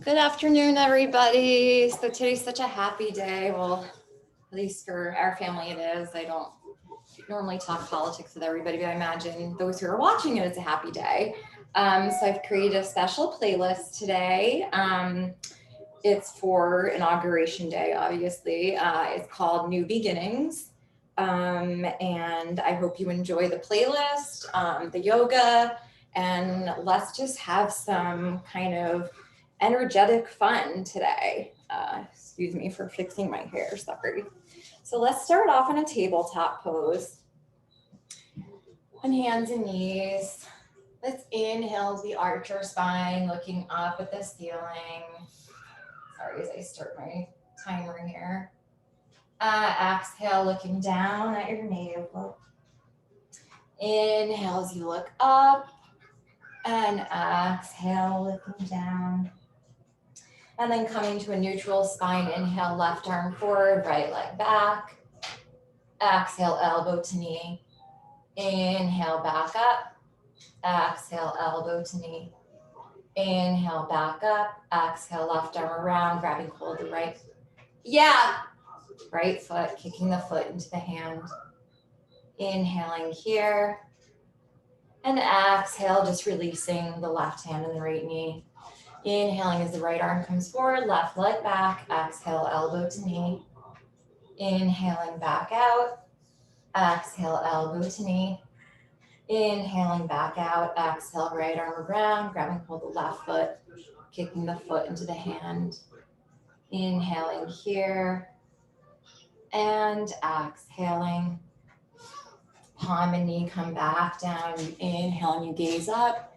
Good afternoon, everybody. So today's such a happy day. Well, at least for our family it is. I don't normally talk politics with everybody, but I imagine those who are watching it, it's a happy day. So I've created a special playlist today. It's for Inauguration Day, obviously. It's called New Beginnings. And I hope you enjoy the playlist, the yoga, and let's just have some kind of energetic fun today. Excuse me for fixing my hair, sorry. So let's start off in a tabletop pose on hands and knees. Let's inhale as we arch our spine, looking up at the ceiling. Sorry as I start my timer here. Exhale, looking down at your navel. Inhale as you look up, and exhale, looking down. And then coming to a neutral spine, inhale, left arm forward, right leg back. Exhale, elbow to knee. Inhale, back up. Exhale, elbow to knee. Inhale, back up. Exhale, left arm around, grabbing hold of the right. Yeah. Right foot, kicking the foot into the hand. Inhaling here. And exhale, just releasing the left hand and the right knee. Inhaling as the right arm comes forward, left leg back. Exhale, elbow to knee. Inhaling back out. Exhale, elbow to knee. Inhaling back out. Exhale, right arm around, grabbing hold of the left foot, kicking the foot into the hand. Inhaling here. And exhaling. Palm and knee come back down. You inhale and you gaze up.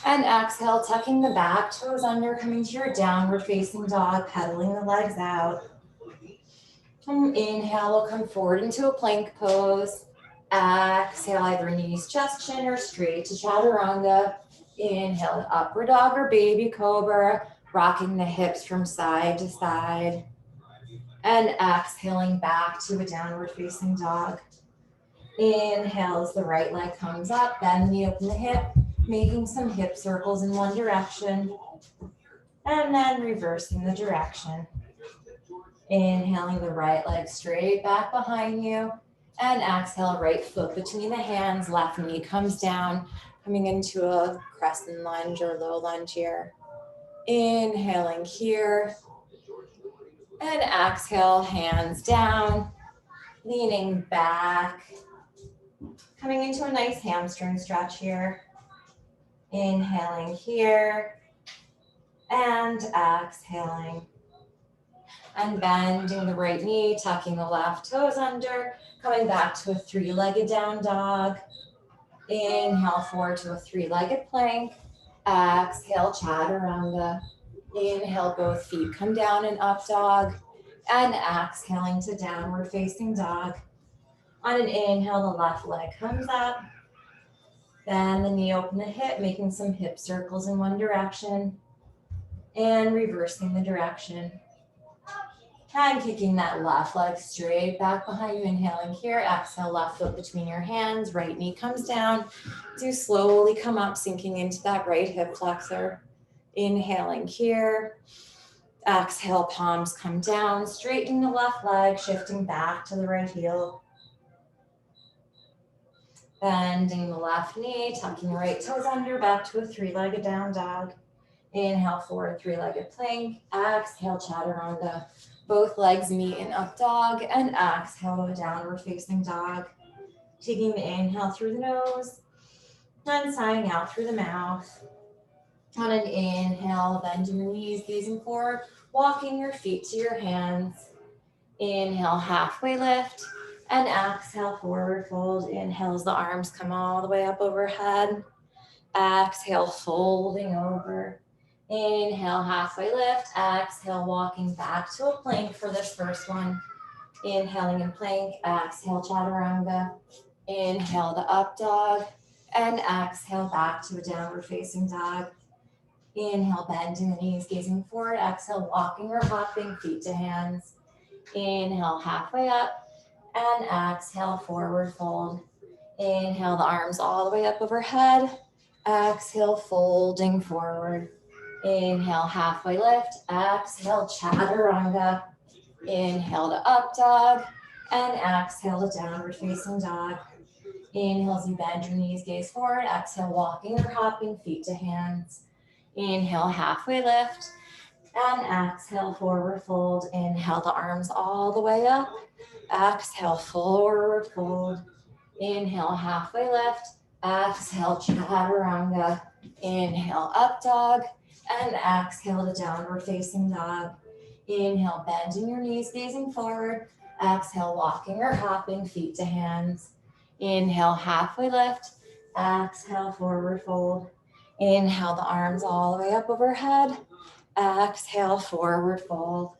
And exhale, tucking the back toes under, coming to your downward facing dog, pedaling the legs out. And inhale, we'll come forward into a plank pose. Exhale, either knees, chest, chin, or straight to chaturanga. Inhale, upward dog or baby cobra, rocking the hips from side to side. And exhaling back to a downward facing dog. Inhale as the right leg comes up, bend the knee, open the hip, making some hip circles in one direction. And then reversing the direction. Inhaling the right leg straight back behind you. And exhale, right foot between the hands, left knee comes down, coming into a crescent lunge or low lunge here. Inhaling here. And exhale, hands down, leaning back, coming into a nice hamstring stretch here. Inhaling here. And exhaling. And bending the right knee, tucking the left toes under, coming back to a three-legged down dog. Inhale forward to a three-legged plank. Exhale, chaturanga. Inhale, both feet come down in up dog. And exhaling to downward facing dog. On an inhale, the left leg comes up. Bend the knee, open the hip, making some hip circles in one direction. And reversing the direction. And kicking that left leg straight back behind you. Inhaling here. Exhale, left foot between your hands. Right knee comes down. Do slowly come up, sinking into that right hip flexor. Inhaling here. Exhale, palms come down. Straightening the left leg, shifting back to the right heel. Bending the left knee, tucking the right toes under, back to a three-legged down dog. Inhale, forward three-legged plank. Exhale, chaturanga. Both legs meet in up dog, and exhale to downward facing dog. Taking the inhale through the nose, and sighing out through the mouth. On an inhale, bending the knees, gazing forward, walking your feet to your hands. Inhale, halfway lift, and exhale, forward fold. Inhale as the arms come all the way up overhead. Exhale, folding over. Inhale, halfway lift. Exhale, walking back to a plank for this first one. Inhaling in plank. Exhale, chaturanga. Inhale to up dog. And exhale, back to a downward facing dog. Inhale, bending the knees, gazing forward. Exhale, walking or hopping, feet to hands. Inhale, halfway up. And exhale, forward fold. Inhale, the arms all the way up overhead. Exhale, folding forward. Inhale, halfway lift. Exhale, chaturanga. Inhale to up dog. And exhale to downward facing dog. Inhale as you bend your knees, gaze forward. Exhale, walking or hopping, feet to hands. Inhale, halfway lift. And exhale, forward fold. Inhale the arms all the way up. Exhale, forward fold. Inhale, halfway lift. Exhale, chaturanga. Inhale, up dog. And exhale to downward facing dog. Inhale, bending your knees, gazing forward. Exhale, walking or hopping, feet to hands. Inhale, halfway lift. Exhale, forward fold. Inhale, the arms all the way up overhead. Exhale, forward fold.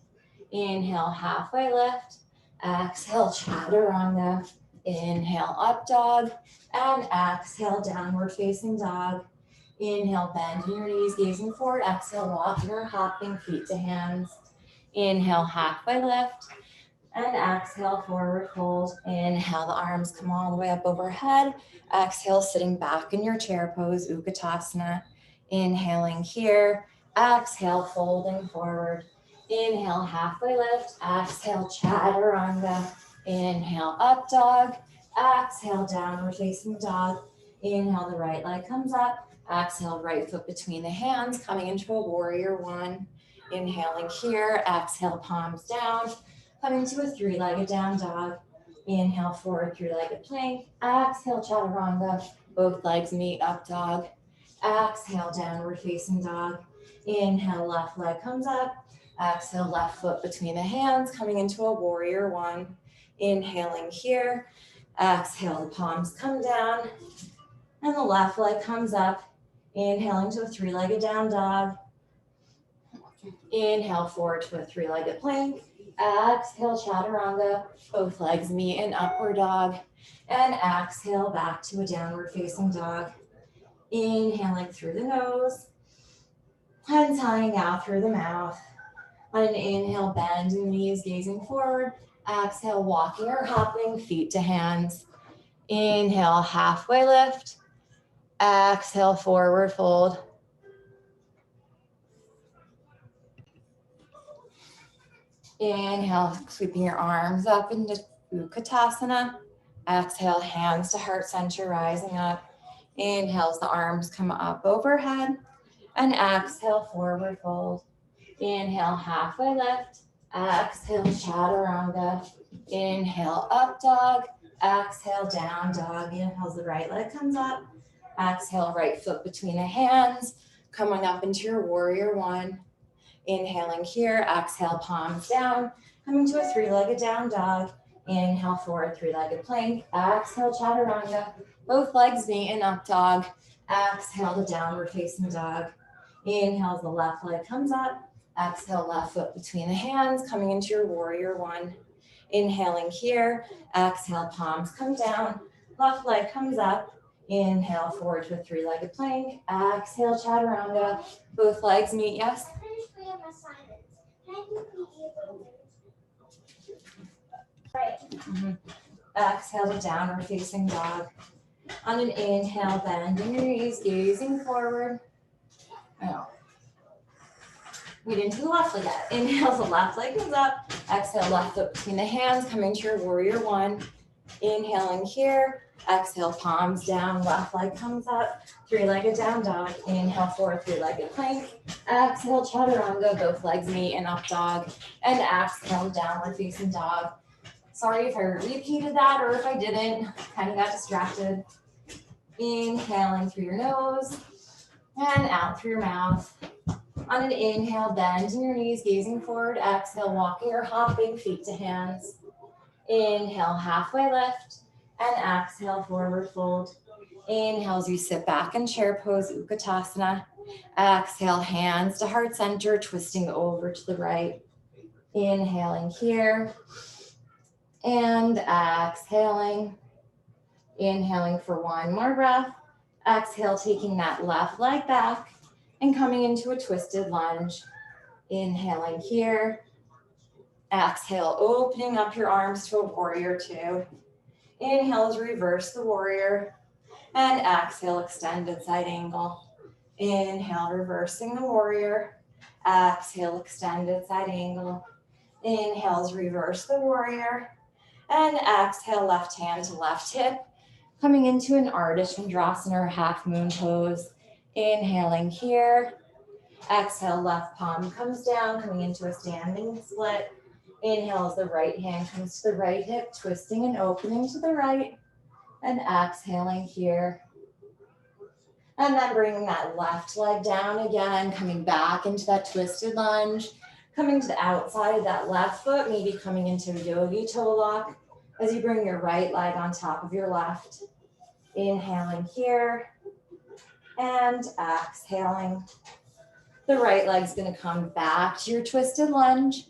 Inhale, halfway lift. Exhale, chaturanga. Inhale, up dog. And exhale, downward facing dog. Inhale, bend your knees, gazing forward. Exhale, walking or hopping, feet to hands. Inhale, halfway lift. And exhale, forward fold. Inhale, the arms come all the way up overhead. Exhale, sitting back in your chair pose, Utkatasana. Inhaling here. Exhale, folding forward. Inhale, halfway lift. Exhale, chaturanga. Inhale, up dog. Exhale, downward facing dog. Inhale, the right leg comes up. Exhale, right foot between the hands, coming into a warrior one. Inhaling here. Exhale, palms down. Coming to a three-legged down dog. Inhale, forward three-legged plank. Exhale, chaturanga. Both legs meet, up dog. Exhale, downward facing dog. Inhale, left leg comes up. Exhale, left foot between the hands, coming into a warrior one. Inhaling here. Exhale, the palms come down. And the left leg comes up. Inhaling to a three-legged down dog. Inhale, forward to a three-legged plank. Exhale, chaturanga. Both legs meet in upward dog. And exhale, back to a downward facing dog. Inhaling through the nose. And sighing out through the mouth. On an inhale, bend the knees, gazing forward. Exhale, walking or hopping, feet to hands. Inhale, halfway lift. Exhale, forward fold. Inhale, sweeping your arms up into Utkatasana. Exhale, hands to heart center, rising up. Inhale as the arms come up overhead. And exhale, forward fold. Inhale, halfway lift. Exhale, chaturanga. Inhale, up dog. Exhale, down dog. Inhale as the right leg comes up. Exhale, right foot between the hands. Coming up into your warrior one. Inhaling here, exhale, palms down, coming to a three-legged down dog. Inhale, forward three-legged plank. Exhale, chaturanga. Both legs meet in up dog. Exhale to downward facing dog. Inhale as the left leg comes up. Exhale, left foot between the hands, coming into your warrior one. Inhaling here. Exhale, palms come down. Left leg comes up. Inhale, forward to a three-legged plank. Exhale, chaturanga. Both legs meet, yes? Exhale to downward facing dog. On an inhale, bending your knees, gazing forward. We didn't do the left leg yet. Inhale, the left leg comes up. Exhale, left foot between the hands, coming to your warrior one. Inhaling here. Exhale, palms down, left leg comes up. Three-legged down dog. Inhale, forward three-legged plank. Exhale, chaturanga. Both legs meet in up dog. And exhale, downward facing dog. Sorry if I repeated that or if I didn't. Kind of got distracted. Inhaling through your nose and out through your mouth. On an inhale, bend in your knees, gazing forward. Exhale, walking or hopping, feet to hands. Inhale, halfway lift. And exhale, forward fold. Inhale as you sit back in chair pose, Utkatasana. Exhale, hands to heart center, twisting over to the right. Inhaling here. And exhaling. Inhaling for one more breath. Exhale, taking that left leg back and coming into a twisted lunge. Inhaling here. Exhale, opening up your arms to a warrior two. Inhale as reverse the warrior. And exhale, extended side angle. Inhale, reversing the warrior. Exhale, extended side angle. Inhales, reverse the warrior. And exhale, left hand to left hip. Coming into an Ardha Chandrasana or half moon pose. Inhaling here. Exhale, left palm comes down, coming into a standing split. Inhale as the right hand comes to the right hip, twisting and opening to the right. And exhaling here. And then bringing that left leg down again, coming back into that twisted lunge. Coming to the outside of that left foot, maybe coming into a yogi toe lock as you bring your right leg on top of your left. Inhaling here and exhaling. The right leg's gonna come back to your twisted lunge.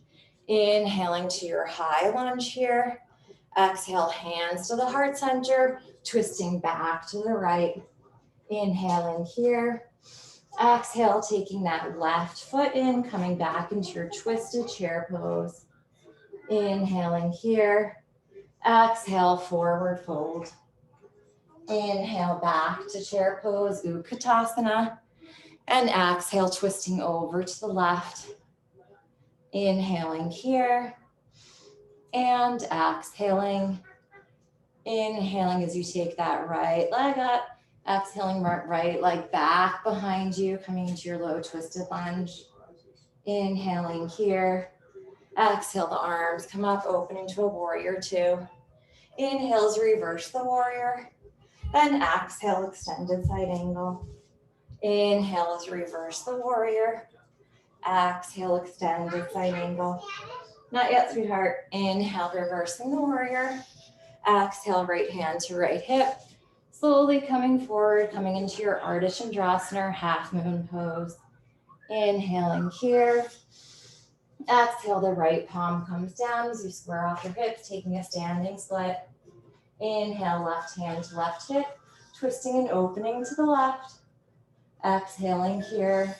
Inhaling to your high lunge here. Exhale, hands to the heart center, twisting back to the right. Inhaling here. Exhale, taking that left foot in, coming back into your twisted chair pose. Inhaling here. Exhale, forward fold. Inhale, back to chair pose, Utkatasana. And exhale, twisting over to the left. Inhaling here. And exhaling. Inhaling as you take that right leg up. Exhaling, right leg back behind you, coming into your low twisted lunge. Inhaling here. Exhale, the arms come up, open into a warrior two. Inhales, reverse the warrior. Then exhale, extended side angle. Inhale is reverse the warrior. Exhale, extended side angle. Not yet, sweetheart. Inhale, reversing the warrior. Exhale, right hand to right hip. Slowly coming forward, coming into your Ardha Chandrasana or half moon pose. Inhaling here. Exhale, the right palm comes down as you square off your hips, taking a standing split. Inhale, left hand to left hip, twisting and opening to the left. Exhaling here.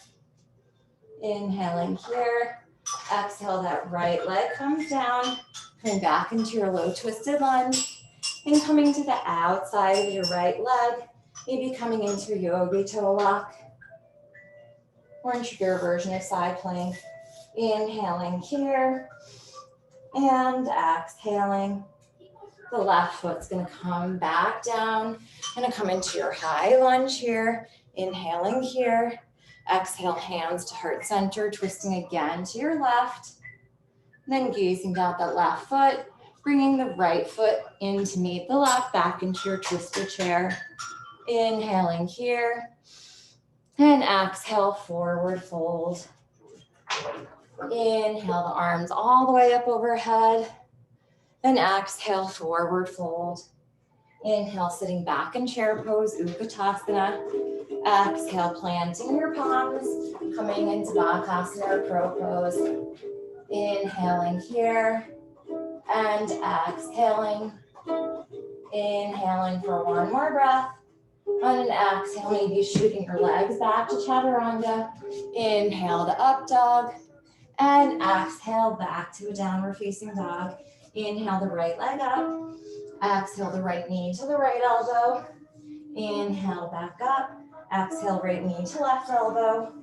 Inhaling here. Exhale, that right leg comes down, coming back into your low twisted lunge. And coming to the outside of your right leg, maybe coming into a yogi toe lock or into your version of side plank. Inhaling here and exhaling. The left foot's gonna come back down, gonna come into your high lunge here. Inhaling here. Exhale, hands to heart center, twisting again to your left. And then gazing down that left foot. Bringing the right foot in to meet the left, back into your twisted chair. Inhaling here. And exhale, forward fold. Inhale, the arms all the way up overhead. And exhale, forward fold. Inhale, sitting back in chair pose, Utkatasana. Exhale, planting your palms, coming into Bakasana or crow pose. Inhaling here. And exhaling. Inhaling for one more breath. On an exhale, maybe shooting your legs back to Chaturanga. Inhale to up dog. And exhale back to a downward facing dog. Inhale the right leg up. Exhale the right knee to the right elbow. Inhale back up. Exhale right knee to left elbow.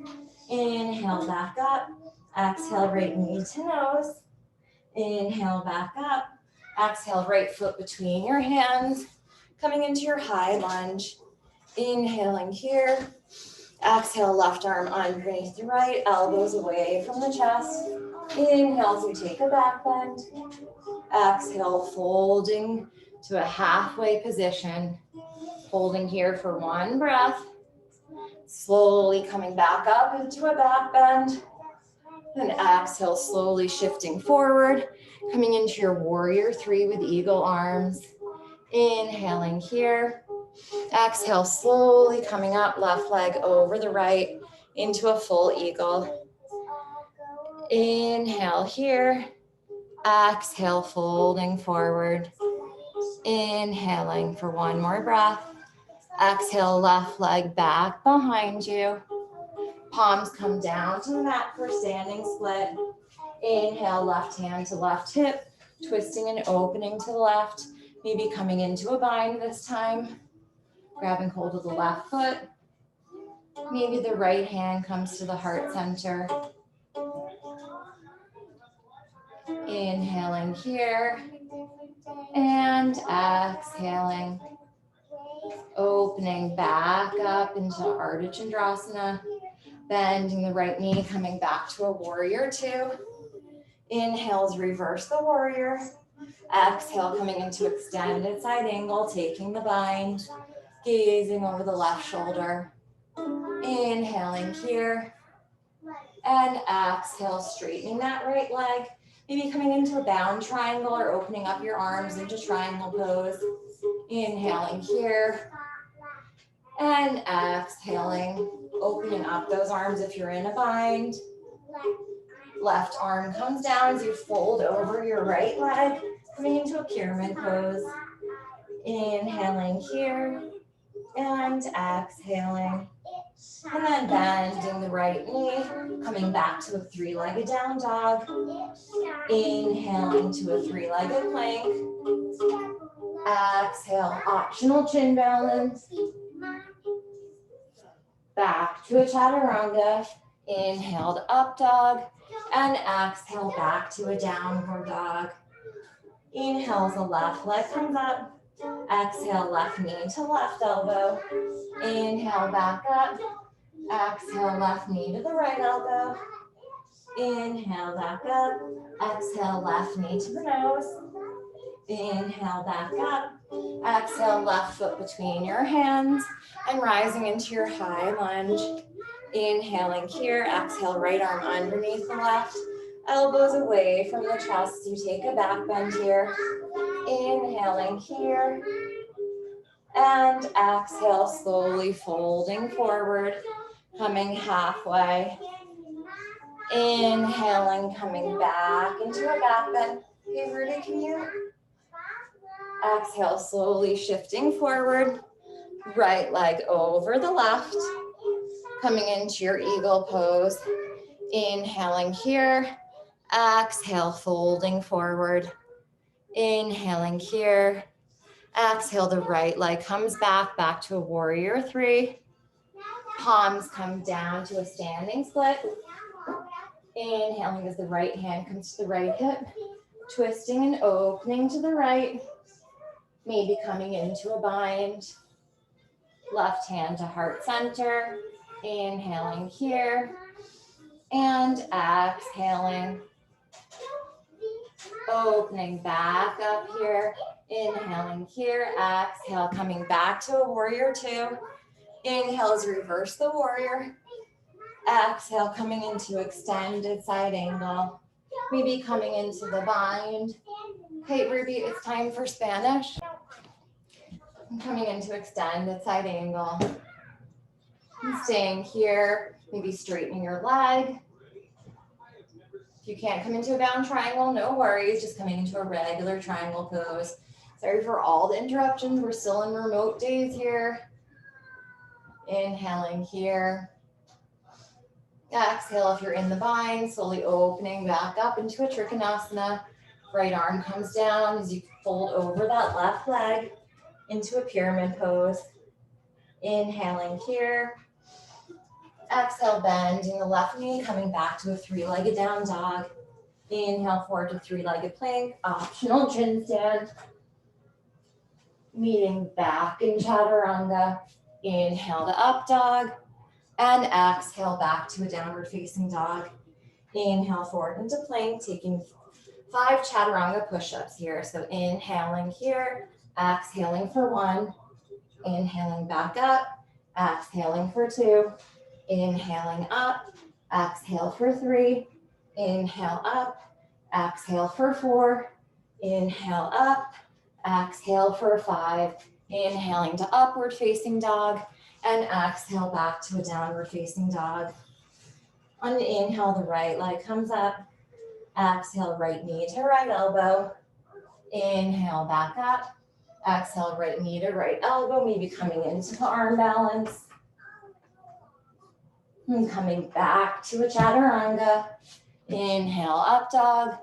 Inhale back up. Exhale right knee to nose. Inhale back up. Exhale, right foot between your hands. Coming into your high lunge. Inhaling here. Exhale, left arm underneath the right, elbows away from the chest. Inhale as you take a back bend. Exhale, folding to a halfway position. Holding here for one breath. Slowly coming back up into a back bend. And exhale, slowly shifting forward, coming into your warrior three with eagle arms. Inhaling here. Exhale, slowly coming up, left leg over the right into a full eagle. Inhale here. Exhale, folding forward. Inhaling for one more breath. Exhale, left leg back behind you. Palms come down to the mat for standing split. Inhale, left hand to left hip, twisting and opening to the left. Maybe coming into a bind this time. Grabbing hold of the left foot. Maybe the right hand comes to the heart center. Inhaling here and exhaling. Opening back up into Ardha Chandrasana. Bending the right knee, coming back to a warrior two. Inhales, reverse the warrior. Exhale, coming into extended side angle, taking the bind, gazing over the left shoulder. Inhaling here. And exhale, straightening that right leg. Maybe coming into a bound triangle or opening up your arms into triangle pose. Inhaling here. And exhaling, opening up those arms if you're in a bind. Left arm comes down as you fold over your right leg, coming into a pyramid pose. Inhaling here and exhaling. And then bending the right knee, coming back to a three-legged down dog. Inhaling to a three-legged plank. Exhale, optional chin balance. Back to a chaturanga. Inhaled up dog. And exhale back to a downward dog. Inhale, the left leg comes up. Exhale, left knee to left elbow. Inhale, back up. Exhale, left knee to the right elbow. Inhale, back up. Exhale, left knee to the nose. Inhale, back up. Exhale, left foot between your hands and rising into your high lunge. Inhaling here, exhale, right arm underneath the left, elbows away from the chest. You take a back bend here. Inhaling here. And exhale, slowly folding forward, coming halfway. Inhaling, coming back into a back bend. Hey, Rudy, can you? Exhale, slowly shifting forward. Right leg over the left. Coming into your eagle pose. Inhaling here. Exhale, folding forward. Inhaling here. Exhale, the right leg comes back to a warrior three. Palms come down to a standing split. Inhaling as the right hand comes to the right hip. Twisting and opening to the right. Maybe coming into a bind. Left hand to heart center. Inhaling here. And exhaling. Opening back up here. Inhaling here. Exhale, coming back to a warrior two. Inhale is reverse the warrior. Exhale, coming into extended side angle. Maybe coming into the bind. Okay, Ruby, it's time for Spanish. I'm coming into extended side angle. And staying here, maybe straightening your leg. If you can't come into a bound triangle, no worries, just coming into a regular triangle pose. Sorry for all the interruptions. We're still in remote days here. Inhaling here. Exhale if you're in the bind, slowly opening back up into a Trikonasana. Right arm comes down as you fold over that left leg into a pyramid pose. Inhaling here. Exhale, bending the left knee, coming back to a three-legged down dog. Inhale forward to three-legged plank, optional chin stand. Meeting back in chaturanga. Inhale to up dog. And exhale back to a downward facing dog. Inhale forward into plank, taking 5 chaturanga push-ups here. So inhaling here, exhaling for 1, inhaling back up, exhaling for 2, inhaling up, exhale for 3, inhale up, exhale for 4, inhale up, exhale for 5, inhaling to upward facing dog, and exhale back to a downward facing dog. On an inhale, the right leg comes up, exhale, right knee to right elbow, inhale back up, exhale, right knee to right elbow, maybe coming into the arm balance. And coming back to a chaturanga. Inhale, up dog.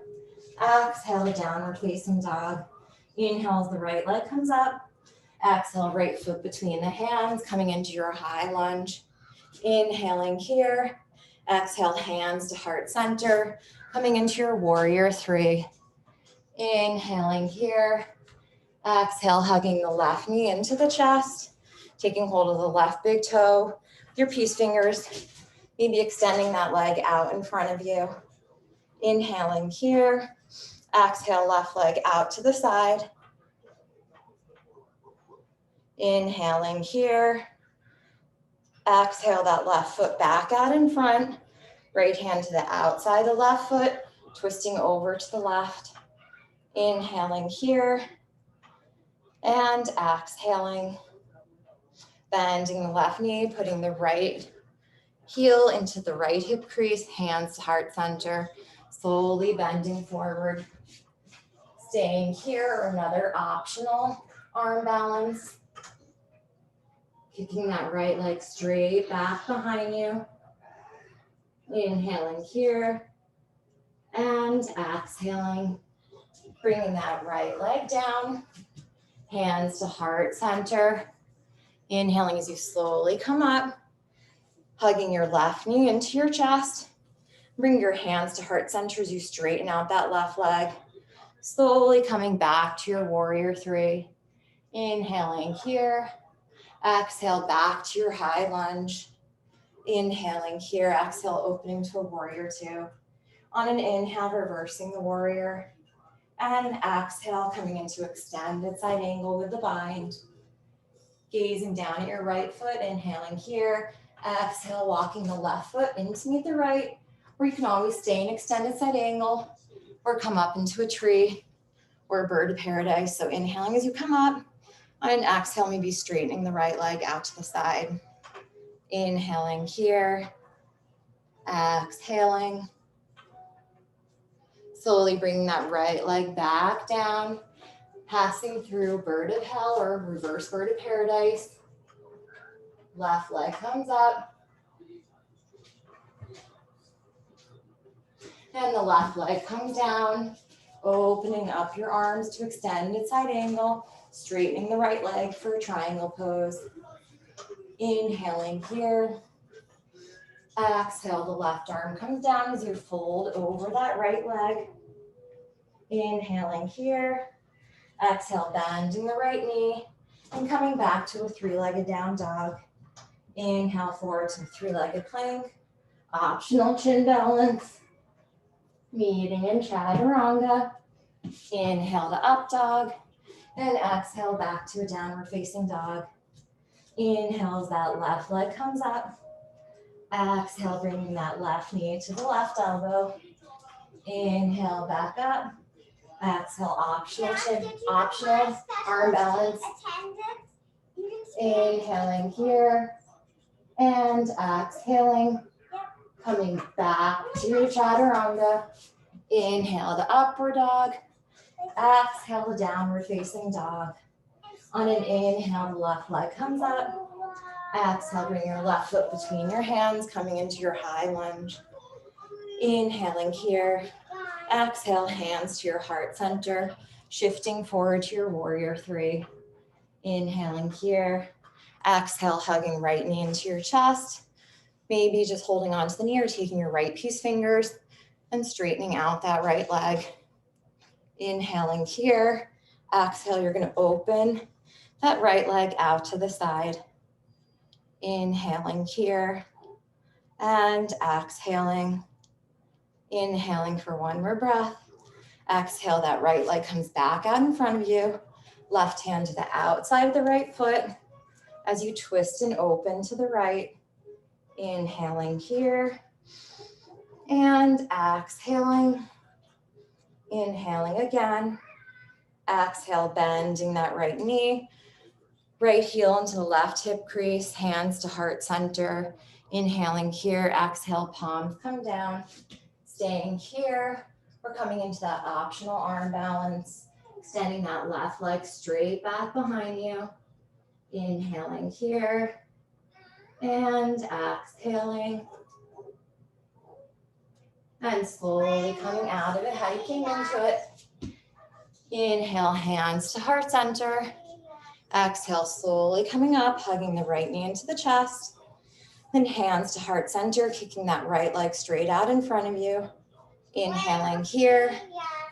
Exhale, downward facing dog. Inhale as the right leg comes up. Exhale, right foot between the hands, coming into your high lunge. Inhaling here. Exhale, hands to heart center. Coming into your warrior three. Inhaling here. Exhale, hugging the left knee into the chest. Taking hold of the left big toe. Your peace fingers. Maybe extending that leg out in front of you. Inhaling here. Exhale, left leg out to the side. Inhaling here. Exhale, that left foot back out in front. Right hand to the outside of the left foot, twisting over to the left. Inhaling here. And exhaling. Bending the left knee, putting the right heel into the right hip crease, hands to heart center. Slowly bending forward. Staying here, another optional arm balance. Kicking that right leg straight back behind you. Inhaling here and exhaling. Bringing that right leg down. Hands to heart center. Inhaling as you slowly come up. Hugging your left knee into your chest. Bring your hands to heart center as you straighten out that left leg. Slowly coming back to your warrior three. Inhaling here. Exhale back to your high lunge. Inhaling here. Exhale, opening to a warrior two. On an inhale, reversing the warrior. And exhale, coming into extended side angle with the bind. Gazing down at your right foot. Inhaling here. Exhale, walking the left foot in to meet the right. Or you can always stay in extended side angle or come up into a tree or a bird of paradise. So inhaling as you come up. On an exhale, maybe straightening the right leg out to the side. Inhaling here. Exhaling. Slowly bringing that right leg back down. Passing through bird of hell or reverse bird of paradise. Left leg comes up. And the left leg comes down. Opening up your arms to extended side angle. Straightening the right leg for a triangle pose. Inhaling here. Exhale, the left arm comes down as you fold over that right leg. Inhaling here. Exhale, bending the right knee. And coming back to a three-legged down dog. Inhale forward to a three-legged plank. Optional chin balance. Meeting in chaturanga. Inhale to up dog. And exhale back to a downward facing dog. Inhale as that left leg comes up. Exhale, bringing that left knee to the left elbow. Inhale back up. Exhale, optional arm balance. Inhaling here. And exhaling. Coming back to your chaturanga. Inhale to upward dog. Exhale to downward facing dog. On an inhale, the left leg comes up. Exhale, bring your left foot between your hands, coming into your high lunge. Inhaling here. Exhale, hands to your heart center, shifting forward to your warrior three. Inhaling here. Exhale, hugging right knee into your chest. Maybe just holding onto the knee or taking your right peace fingers and straightening out that right leg. Inhaling here. Exhale, you're going to open that right leg out to the side. Inhaling here and exhaling. Inhaling for one more breath. Exhale, that right leg comes back out in front of you. Left hand to the outside of the right foot as you twist and open to the right. Inhaling here and exhaling. Inhaling again. Exhale, bending that right knee. Right heel into the left hip crease, hands to heart center. Inhaling here, exhale, palms come down. Staying here, we're coming into that optional arm balance. Extending that left leg straight back behind you. Inhaling here and exhaling. And slowly coming out of it, how you came into it. Inhale, hands to heart center. Exhale, slowly coming up, hugging the right knee into the chest. And hands to heart center, kicking that right leg straight out in front of you. Inhaling here.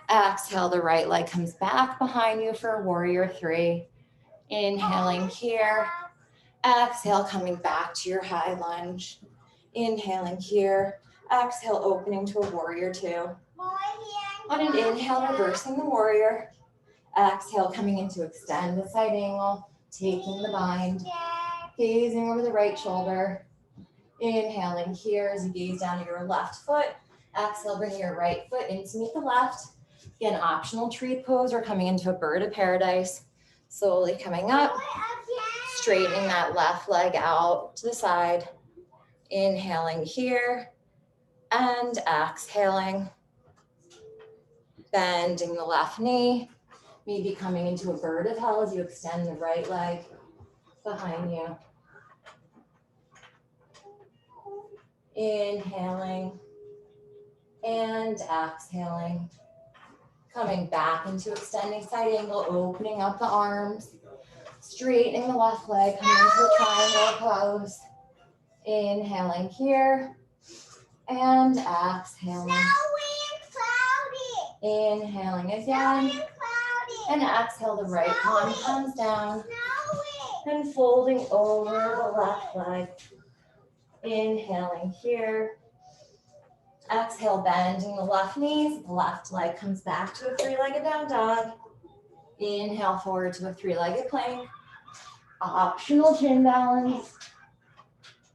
Exhale, the right leg comes back behind you for warrior three. Inhaling here. Exhale, coming back to your high lunge. Inhaling here. Exhale, opening to a warrior two. On an inhale, reversing the warrior. Exhale, coming into extend the side angle, taking the bind, gazing over the right shoulder. Inhaling here as you gaze down to your left foot. Exhale, bring your right foot in to meet the left. Again, optional tree pose or coming into a bird of paradise. Slowly coming up, straightening that left leg out to the side. Inhaling here and exhaling. Bending the left knee, maybe coming into a bird of hell as you extend the right leg behind you. Inhaling and exhaling. Coming back into extending side angle, opening up the arms, straightening the left leg, coming into a triangle pose. Inhaling here and exhaling. Inhaling again. And exhale, the right palm comes down and folding over the left leg. Inhaling here. Exhale, bending the left knees. The left leg comes back to a three-legged down dog. Inhale forward to a three-legged plank. Optional chin balance.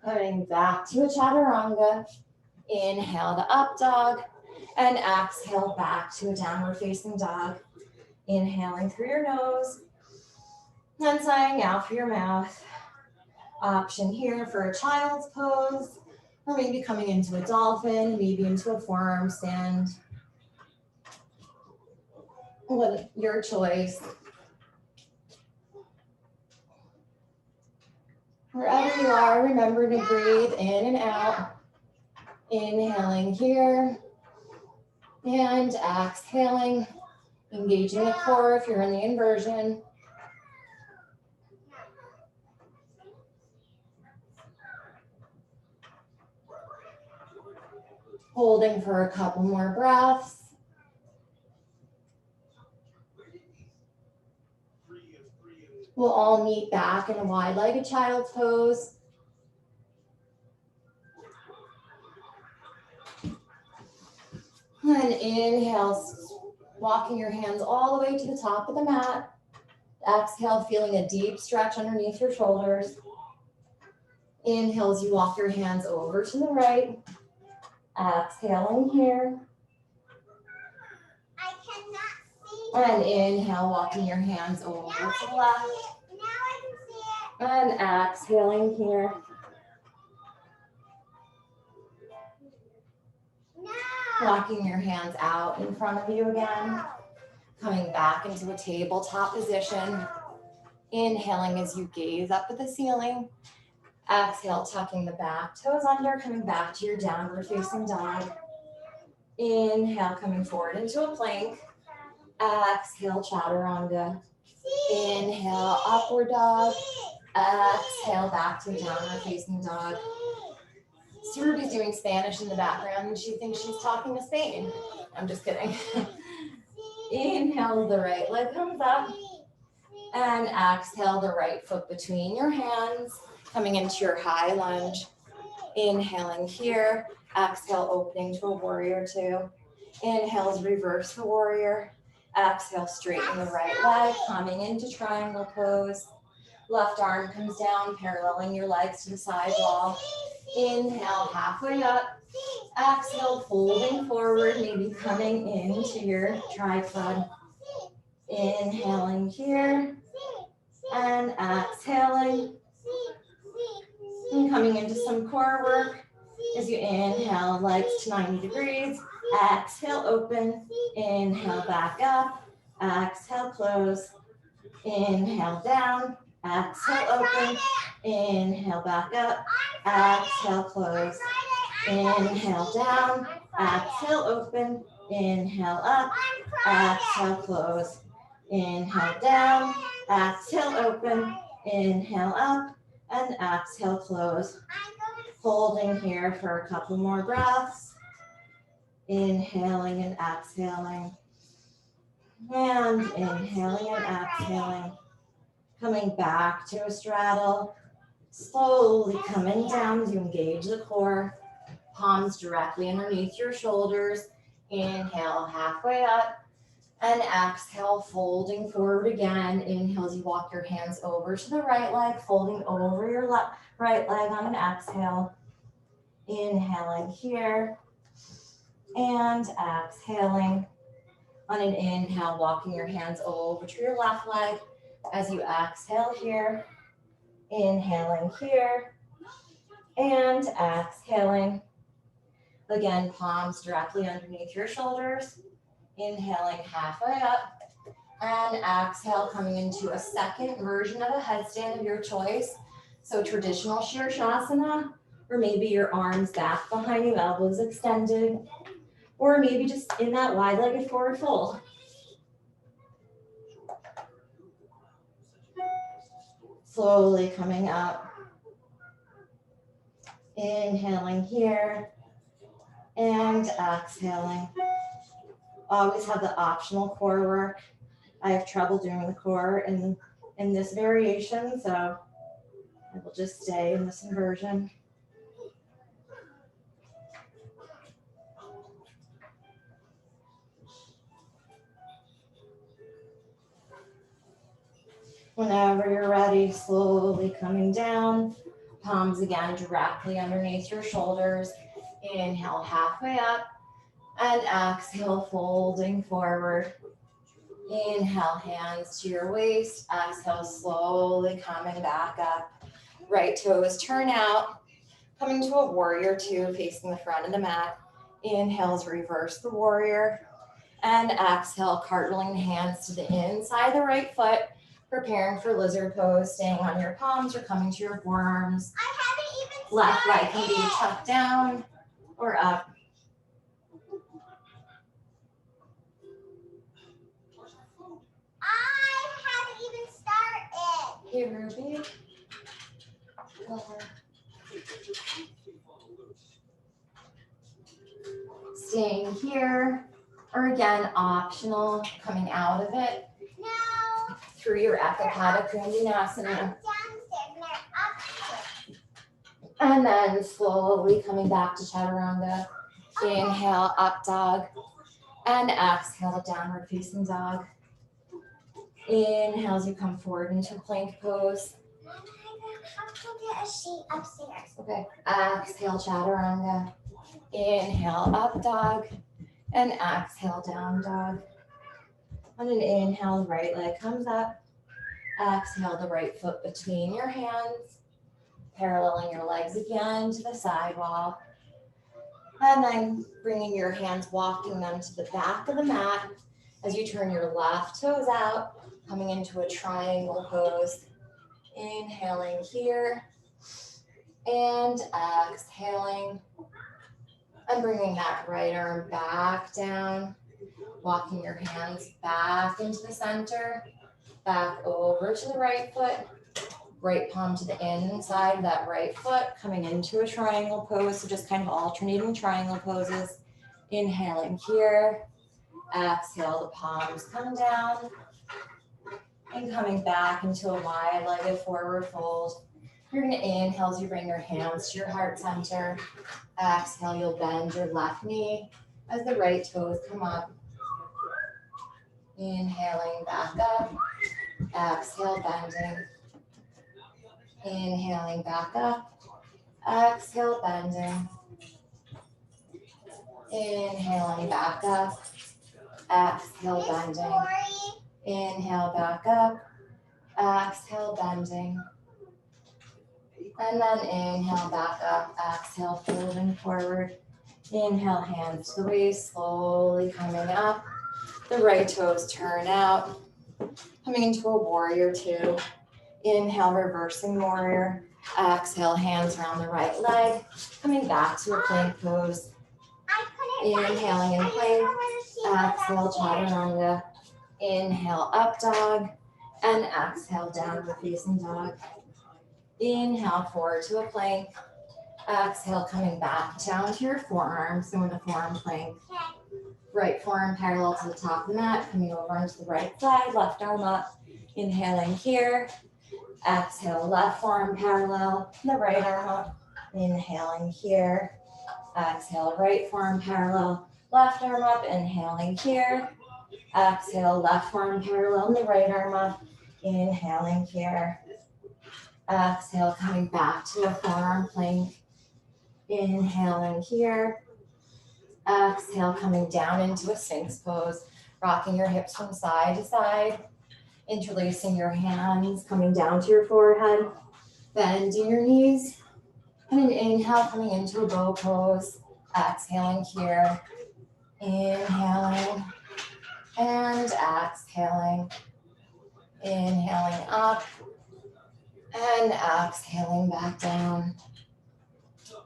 Coming back to a chaturanga. Inhale to up dog. And exhale back to a downward facing dog. Inhaling through your nose. And sighing out through your mouth. Option here for a child's pose. Or maybe coming into a dolphin, maybe into a forearm stand. What your choice. Wherever you are, remember to breathe in and out. Inhaling here. And exhaling. Engaging the core if you're in the inversion. Holding for a couple more breaths. We'll all meet back in a wide-legged child's pose. And inhale, walking your hands all the way to the top of the mat. Exhale, feeling a deep stretch underneath your shoulders. Inhale as you walk your hands over to the right. Exhaling here. I cannot see. And inhale, walking your hands over to the left. Now I can see it. And exhaling here. No. Walking your hands out in front of you again. Coming back into a tabletop position. Inhaling as you gaze up at the ceiling. Exhale, tucking the back toes under, coming back to your downward facing dog. Inhale, coming forward into a plank. Exhale, chaturanga. Inhale, upward dog. Exhale, back to downward facing dog. Ruby's doing Spanish in the background and she thinks she's talking to Spain. I'm just kidding. Inhale, the right leg comes up. And exhale, the right foot between your hands, coming into your high lunge. Inhaling here. Exhale, opening to a warrior two. Inhale as reverse the warrior. Exhale, straighten the right leg, coming into triangle pose. Left arm comes down, paralleling your legs to the side wall. Inhale, halfway up. Exhale, folding forward, maybe coming into your tripod. Inhaling here. And exhaling. And coming into some core work. As you inhale, legs to 90 degrees. Exhale, open. Inhale, back up. Exhale, close. Inhale, down. Exhale, open. Inhale, back up. Exhale, close. Inhale, down. Exhale, open. Inhale, up. Exhale, close. Inhale, down. Exhale, open. Inhale, up. And exhale, close. Holding here for a couple more breaths. Inhaling and exhaling. And inhaling and exhaling. Coming back to a straddle. Slowly coming down as you engage the core. Palms directly underneath your shoulders. Inhale, halfway up. And exhale, folding forward again. Inhale as you walk your hands over to the right leg, folding over your right leg on an exhale. Inhaling here. And exhaling. On an inhale, walking your hands over to your left leg. As you exhale here. Inhaling here. And exhaling. Again, palms directly underneath your shoulders. Inhaling halfway up. And exhale, coming into a second version of a headstand of your choice. So traditional Shirshasana, or maybe your arms back behind you, elbows extended, or maybe just in that wide-legged forward fold. Slowly coming up. Inhaling here and exhaling. Always have the optional core work. I have trouble doing the core in this variation, so I will just stay in this inversion. Whenever you're ready, slowly coming down. Palms again directly underneath your shoulders. Inhale halfway up and exhale, folding forward. Inhale, hands to your waist. Exhale, slowly coming back up. Right toes turn out. Coming to a warrior two, facing the front of the mat. Inhales, reverse the warrior. And exhale, cartwheeling the hands to the inside of the right foot. Preparing for lizard pose, staying on your palms or coming to your forearms. I haven't even Left leg can be started. tucked down or up. I haven't even started. Hey, Ruby. Staying here, or again, optional, coming out of it No. through your Ekapada I'm Kundinasana. downstairs and they're upstairs. And then slowly coming back to Chaturanga. Inhale, up dog. And exhale, downward facing dog. Inhale as you come forward into plank pose. I'll go get a sheet upstairs. Okay, exhale, Chaturanga. Inhale, up dog. And exhale, down dog. On an inhale, right leg comes up. Exhale, the right foot between your hands. Paralleling your legs again to the side wall. And then bringing your hands, walking them to the back of the mat as you turn your left toes out, coming into a triangle pose. Inhaling here and exhaling. And bringing that right arm back down, walking your hands back into the center, back over to the right foot, right palm to the inside of that right foot, coming into a triangle pose. So just kind of alternating triangle poses. Inhaling here, exhale, the palms come down, and coming back into a wide-legged forward fold. You're gonna inhale as you bring your hands to your heart center. Exhale, you'll bend your left knee as the right toes come up. Inhaling back up. Exhale, bending. Inhaling back up. Exhale, bending. Inhaling back up. Exhale, bending. Inhale back up. Exhale, bending. And then inhale back up. Exhale, folding forward. Inhale, hands to the waist, slowly coming up. The right toes turn out. Coming into a warrior two. Inhale, reversing warrior. Exhale, hands around the right leg. Coming back to a plank pose. Inhaling in plank. Exhale, chaturanga. Inhale, up dog. And exhale, downward facing dog. Inhale, forward to a plank. Exhale, coming back down to your forearms, doing the forearm plank. Okay. Right forearm parallel to the top of the mat, coming over onto the right side, left arm up. Inhaling here. Exhale, left forearm parallel, the right arm up. Inhaling here. Exhale, right forearm parallel, left arm up. Inhaling here. Exhale, left forearm parallel, and the right arm up. Inhaling here. Exhale, coming back to a forearm plank. Inhaling here. Exhale, coming down into a Sphinx pose, rocking your hips from side to side, interlacing your hands, coming down to your forehead, bending your knees, and an inhale, coming into a bow pose, exhaling here, inhaling, and exhaling, inhaling up, and exhaling back down,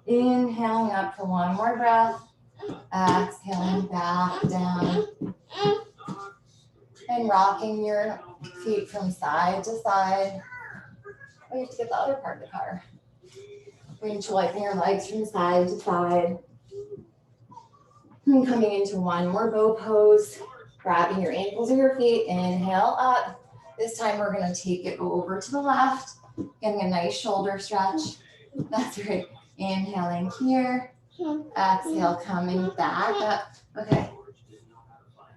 inhaling up for one more breath, exhaling back down, and rocking your feet from side to side. We have to get the other part of the car. Wiping your legs from side to side. And coming into one more bow pose, grabbing your ankles or your feet, inhale up. This time we're gonna take it over to the left, getting a nice shoulder stretch. That's right, inhaling here. Exhale, coming back up. Okay.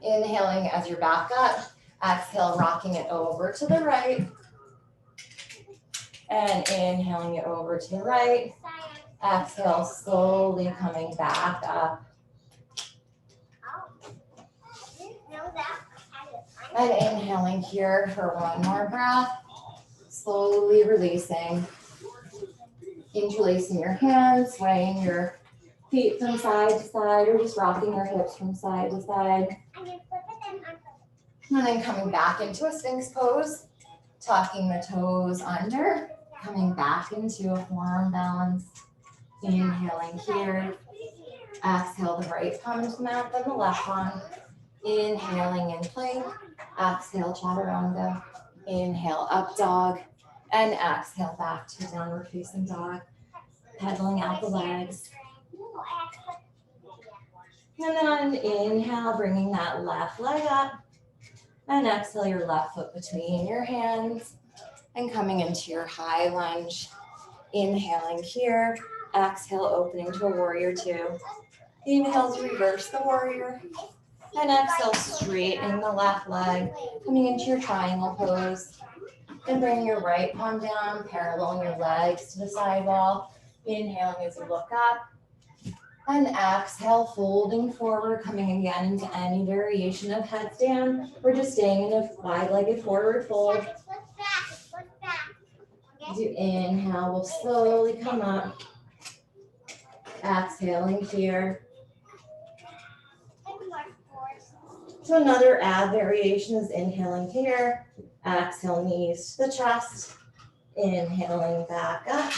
Inhaling as you're back up. Exhale, rocking it over to the right. And inhaling it over to the right. Exhale, slowly coming back up. And inhaling here for one more breath. Slowly releasing. Interlacing your hands, swaying your feet from side to side, or just rocking your hips from side to side. And then coming back into a Sphinx pose, tucking the toes under, coming back into a forearm balance. Inhaling here. Exhale the right palm into the mat, then the left palm. Inhaling in plank. Exhale chaturanga. Inhale up dog. And exhale back to downward facing dog. Pedaling out the legs. And then inhale, bringing that left leg up. And exhale your left foot between your hands. And coming into your high lunge. Inhaling here. Exhale, opening to a warrior two. Inhales, reverse the warrior. And exhale, straighten the left leg. Coming into your triangle pose. And bring your right palm down, paralleling your legs to the side wall. Inhaling as you look up. And exhale, folding forward, coming again into any variation of headstand. We're just staying in a wide-legged forward fold. As you inhale, we'll slowly come up. Exhaling here. So another ab variation is inhaling here. Exhale, knees to the chest. Inhaling back up.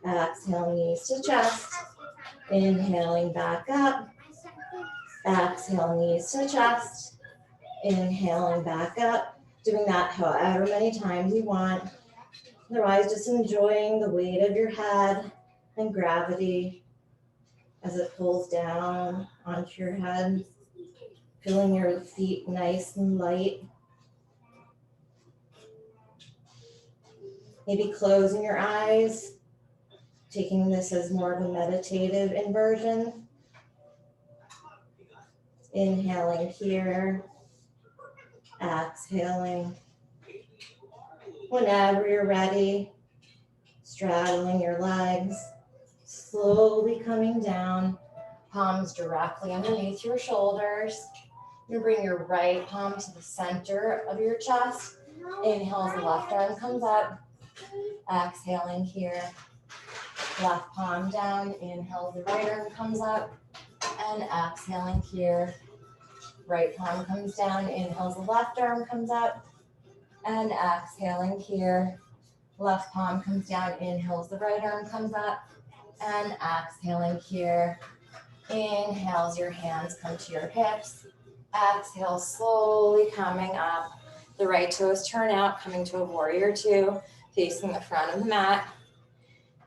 Exhale, knees to chest. Inhaling back up. Exhale, knees to chest. Inhaling back up. Doing that however many times you want. Otherwise, just enjoying the weight of your head and gravity as it pulls down onto your head. Feeling your feet nice and light. Maybe closing your eyes, taking this as more of a meditative inversion. Inhaling here, exhaling. Whenever you're ready, straddling your legs, slowly coming down, palms directly underneath your shoulders. You bring your right palm to the center of your chest. Inhale as the left arm comes up. Exhaling here. Left palm down. Inhale as the right arm comes up. And exhaling here. Right palm comes down. Inhale as the left arm comes up. And exhaling here. Left palm comes down. Inhale as the right arm comes up. And exhaling here. Inhale as your hands come to your hips. Exhale, slowly coming up. The right toes turn out, coming to a warrior two, facing the front of the mat.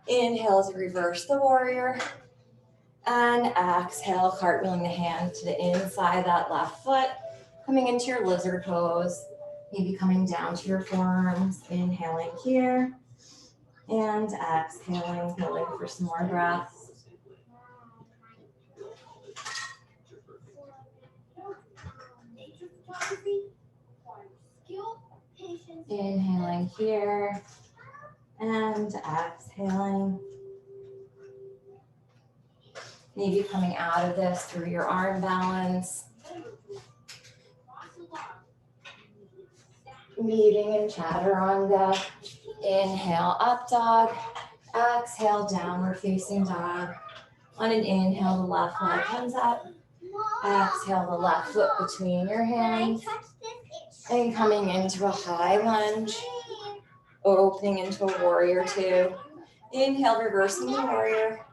Inhale as you reverse the warrior. And exhale, cartwheeling the hands to the inside of that left foot. Coming into your lizard pose. Maybe coming down to your forearms. Inhaling here. And exhaling, holding for some more breaths. Inhaling here and exhaling. Maybe coming out of this through your arm balance. Meeting in chaturanga. Inhale, up dog. Exhale, downward facing dog. On an inhale, the left leg comes up. Exhale, the left foot between your hands. And coming into a high lunge. Opening into a warrior two. Inhale, reversing the warrior.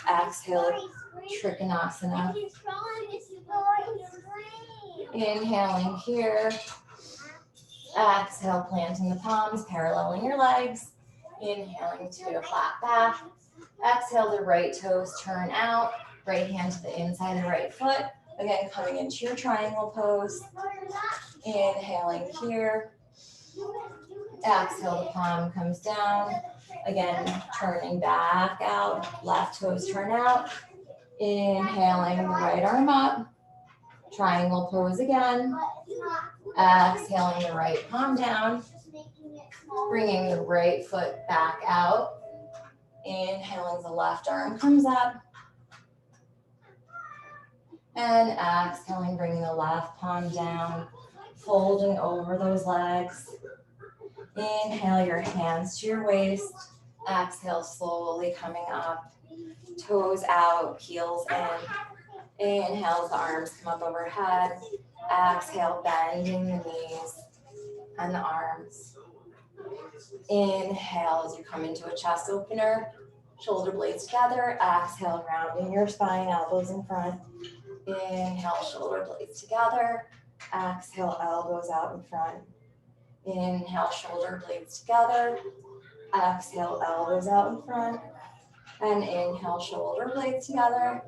Exhale, trikonasana. Inhaling here. Exhale, planting the palms, paralleling your legs. Inhaling to a flat back. Exhale, the right toes turn out. Right hand to the inside of the right foot. Again, coming into your triangle pose. Inhaling here. Exhale, the palm comes down. Again, turning back out. Left toes turn out. Inhaling the right arm up. Triangle pose again. Exhaling the right palm down. Bringing the right foot back out. Inhaling, the left arm comes up. And exhaling, bringing the left palm down. Folding over those legs. Inhale your hands to your waist. Exhale, slowly coming up. Toes out, heels in. Inhale, the arms come up overhead. Exhale, bending the knees and the arms. Inhale as you come into a chest opener. Shoulder blades together. Exhale, rounding your spine, elbows in front. Inhale, shoulder blades together. Exhale, elbows out in front. Inhale, shoulder blades together. Exhale, elbows out in front. And inhale, shoulder blades together.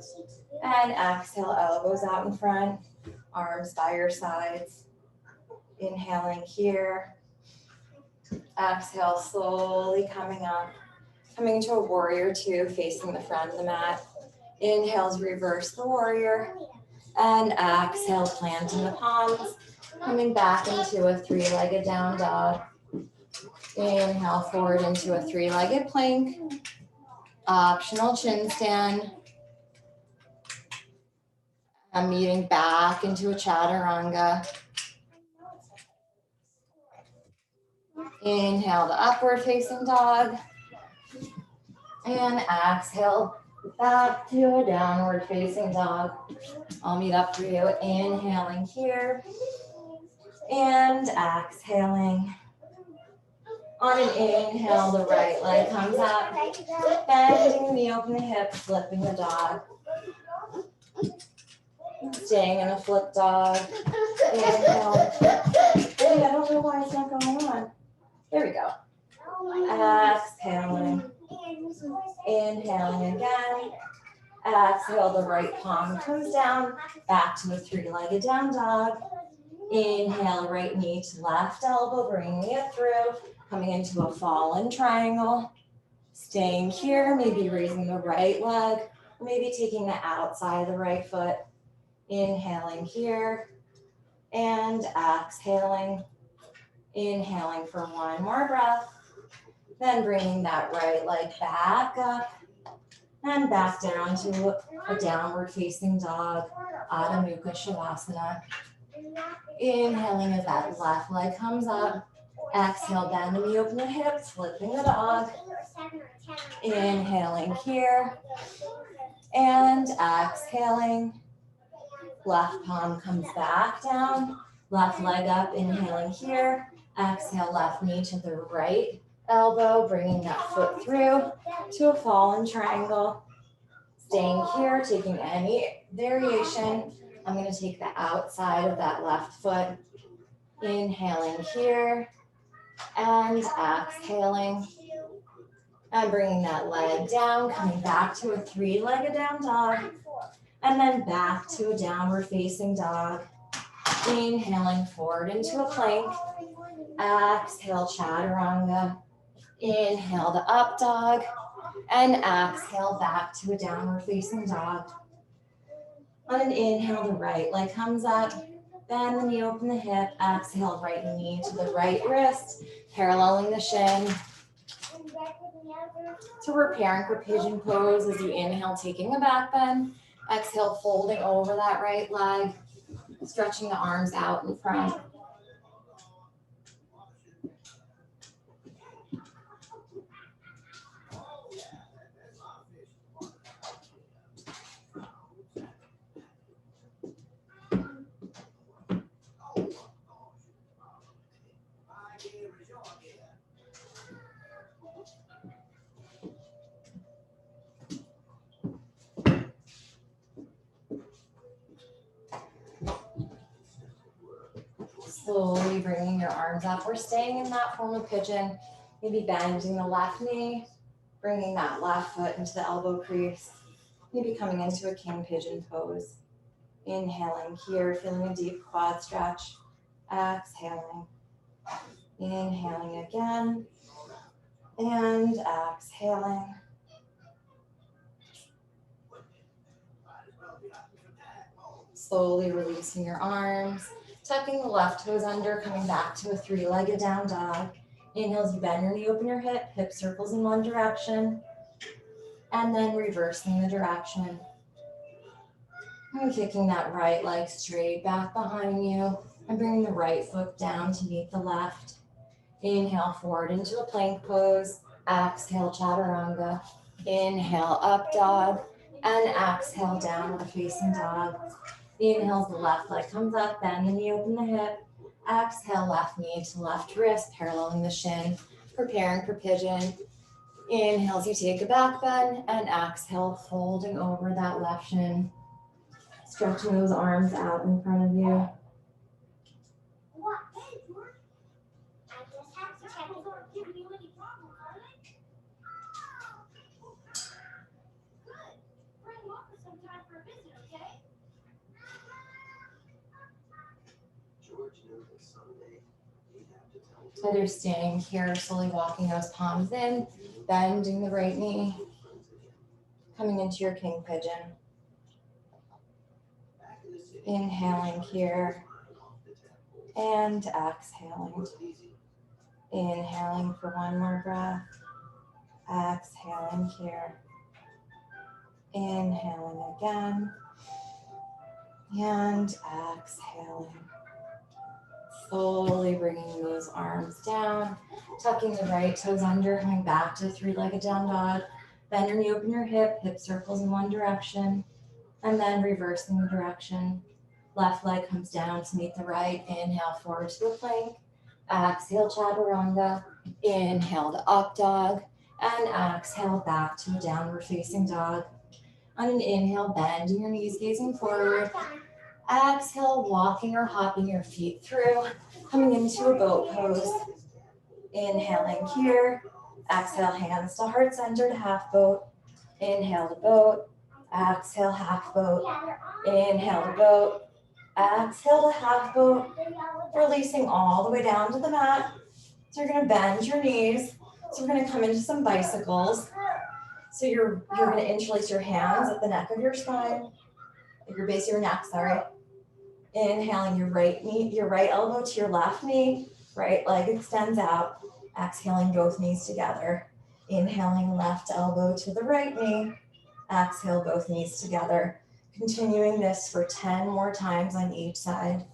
And exhale, elbows out in front. Arms by your sides. Inhaling here. Exhale, slowly coming up. Coming into a warrior two, facing the front of the mat. Inhales, reverse the warrior. And exhale, planting the palms. Coming back into a three-legged down dog. Inhale, forward into a three-legged plank. Optional chin stand. I'm meeting back into a chaturanga. Inhale to upward facing dog. And exhale back to a downward facing dog. I'll meet up for you. Inhaling here. And exhaling. On an inhale, the right leg comes up. Bending the knee, open the hip, flipping the dog. Staying in a flip dog. Inhale. Hey, I don't know why it's not going on. There we go. Exhaling. Inhaling again. Exhale, the right palm comes down. Back to a three-legged down dog. Inhale, right knee to left elbow, bringing it through. Coming into a fallen triangle. Staying here, maybe raising the right leg. Or maybe taking the outside of the right foot. Inhaling here. And exhaling. Inhaling for one more breath. Then bringing that right leg back up. And back down to a downward facing dog. Adho Mukha Shavasana. Inhaling as that left leg comes up. Exhale, bend the knee, open the hips, flipping the dog. Inhaling here. And exhaling. Left palm comes back down. Left leg up, inhaling here. Exhale, left knee to the right elbow, bringing that foot through to a fallen triangle. Staying here, taking any variation. I'm going to take the outside of that left foot. Inhaling here and exhaling. And bringing that leg down, coming back to a three-legged down dog. And then back to a downward facing dog. Inhaling forward into a plank. Exhale, chaturanga. Inhale to up dog. And exhale back to a downward facing dog. On an inhale, the right leg comes up. Bend the knee, open the hip. Exhale, right knee to the right wrist. Paralleling the shin. To preparing for pigeon pose as you inhale, taking a back bend. Exhale, folding over that right leg. Stretching the arms out in front. Slowly bringing your arms up. We're staying in that form of pigeon. Maybe bending the left knee, bringing that left foot into the elbow crease. Maybe coming into a king pigeon pose. Inhaling here, feeling a deep quad stretch. Exhaling. Inhaling again. And exhaling. Slowly releasing your arms. Tucking the left toes under, coming back to a three-legged down dog. Inhale as you bend your knee, open your hip circles in one direction. And then reversing the direction. And kicking that right leg straight back behind you. And bringing the right foot down to meet the left. Inhale forward into a plank pose. Exhale, chaturanga. Inhale, up dog. And exhale, downward facing dog. Inhale, the left leg comes up, bend the knee, open the hip. Exhale, left knee to left wrist, paralleling the shin, preparing for pigeon. Inhale as you take a back bend, and exhale, folding over that left shin. Stretching those arms out in front of you. So you're staying here, slowly walking those palms in, bending the right knee, coming into your king pigeon. Inhaling here and exhaling. Inhaling for one more breath. Exhaling here. Inhaling again. And exhaling. Slowly bringing those arms down, tucking the right toes under, coming back to three-legged down dog. Bend your knee, open your hip circles in one direction, and then reversing the direction. Left leg comes down to meet the right. Inhale forward to a plank. Exhale, chaturanga. Inhale to up dog, and exhale back to a downward facing dog. On an inhale, bending your knees, gazing forward. Exhale, walking or hopping your feet through, coming into a boat pose. Inhaling here. Exhale, hands to heart center to half boat. Inhale to boat. Exhale, half boat. Inhale to boat. Exhale to half boat. Releasing all the way down to the mat. So you're going to bend your knees. So we're going to come into some bicycles. So you're going to interlace your hands at the neck of your spine. Your base of your neck, sorry. Inhaling your right knee, your right elbow to your left knee, right leg extends out. Exhaling both knees together. Inhaling left elbow to the right knee. Exhale both knees together. Continuing this for 10 more times on each side.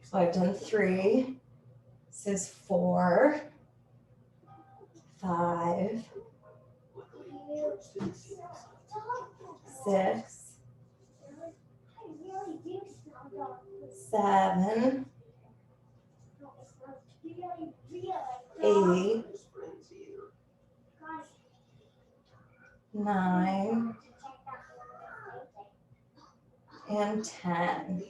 So I've done 3. This is 4, 5, 6, 7, 8, 9, and 10.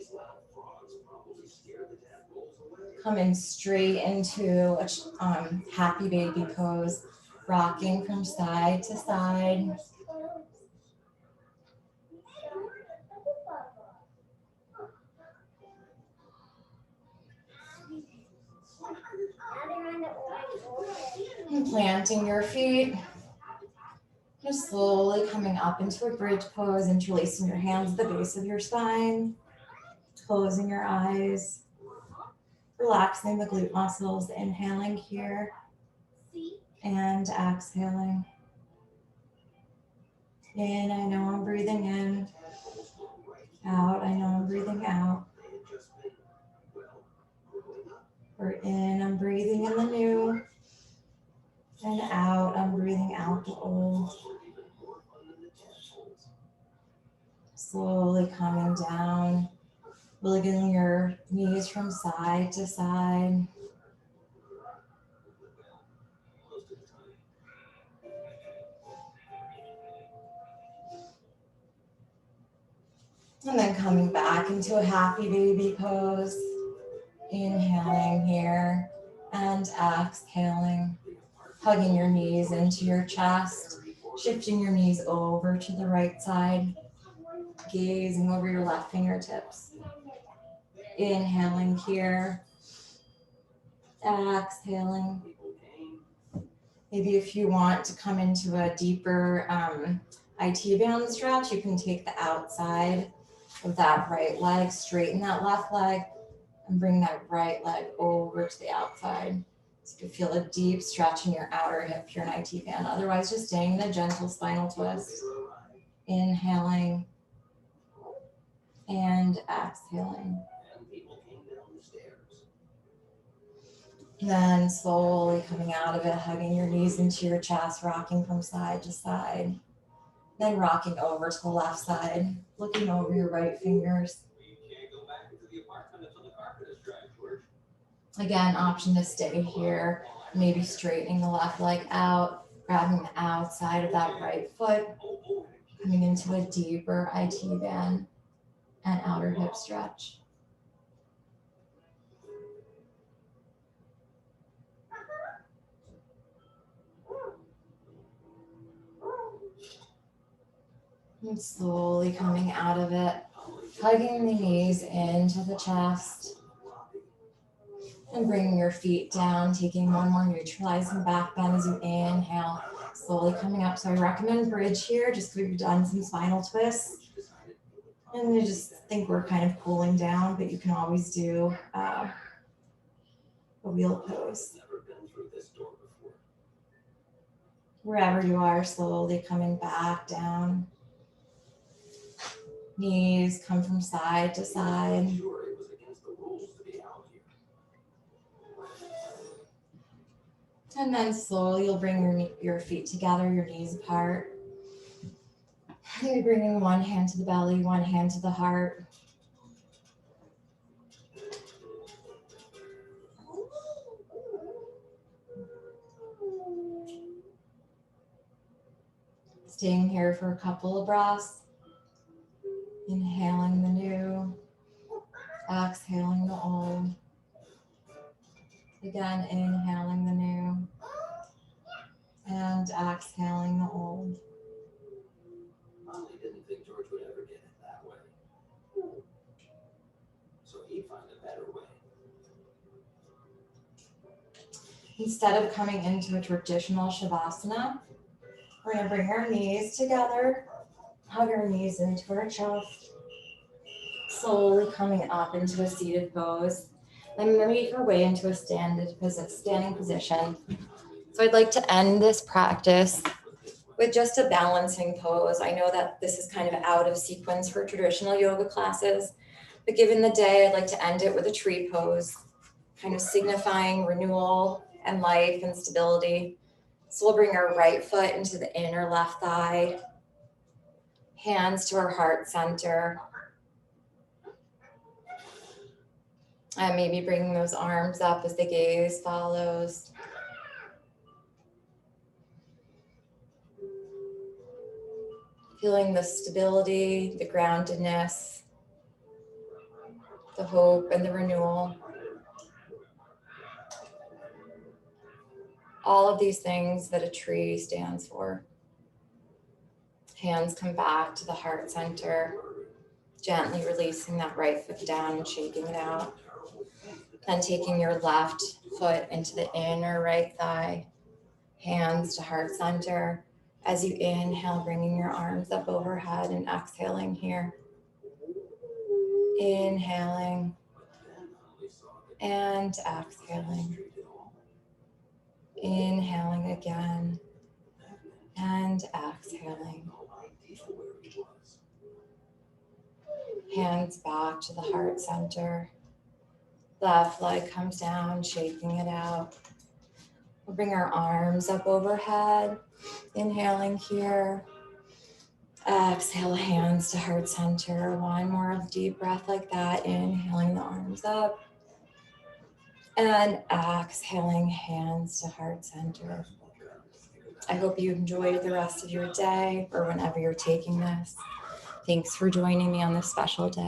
Coming straight into a happy baby pose, rocking from side to side. And planting your feet. Just slowly coming up into a bridge pose, interlacing your hands at the base of your spine, closing your eyes, relaxing the glute muscles, inhaling here and exhaling. In, I know I'm breathing in. Out, I know I'm breathing out. We're in, I'm breathing in the new. And out, I'm breathing out the old. Slowly coming down, wiggling your knees from side to side. And then coming back into a happy baby pose. Inhaling here and exhaling. Hugging your knees into your chest. Shifting your knees over to the right side. Gazing over your left fingertips. Inhaling here. Exhaling. Maybe if you want to come into a deeper IT band stretch, you can take the outside of that right leg, straighten that left leg, and bring that right leg over to the outside. So you can feel a deep stretch in your outer hip here in IT band. Otherwise, just staying in a gentle spinal twist. Inhaling and exhaling. Then slowly coming out of it, hugging your knees into your chest, rocking from side to side. Then rocking over to the left side, looking over your right fingers. Again, option to stay here, maybe straightening the left leg out, grabbing the outside of that right foot, coming into a deeper IT band and outer hip stretch. And slowly coming out of it, hugging the knees into the chest. And bringing your feet down, taking one more neutralizing back bend as you inhale, slowly coming up. So I recommend bridge here, just because we've done some spinal twists. And I just think we're kind of cooling down, but you can always do a wheel pose. Wherever you are, slowly coming back down. Knees come from side to side. And then slowly you'll bring your feet together, your knees apart. You're bringing one hand to the belly, one hand to the heart. Staying here for a couple of breaths. Inhaling the new, exhaling the old. Again, inhaling the new and exhaling the old. Molly didn't think George would ever get it that way. So he'd find a better way. Instead of coming into a traditional Shavasana, we're going to bring our knees together, hug our knees into our chest, slowly coming up into a seated pose. Then we're going to make our way into a standing position. So I'd like to end this practice with just a balancing pose. I know that this is kind of out of sequence for traditional yoga classes, but given the day, I'd like to end it with a tree pose, kind of signifying renewal and life and stability. So we'll bring our right foot into the inner left thigh, hands to our heart center, and maybe bringing those arms up as the gaze follows. Feeling the stability, the groundedness, the hope and the renewal. All of these things that a tree stands for. Hands come back to the heart center, gently releasing that right foot down and shaking it out. Then taking your left foot into the inner right thigh, hands to heart center. As you inhale, bringing your arms up overhead and exhaling here. Inhaling and exhaling. Inhaling again and exhaling. Hands back to the heart center. Left leg comes down, shaking it out. We'll bring our arms up overhead. Inhaling here. Exhale, hands to heart center. One more deep breath like that. Inhaling the arms up. And exhaling, hands to heart center. I hope you enjoyed the rest of your day or whenever you're taking this. Thanks for joining me on this special day.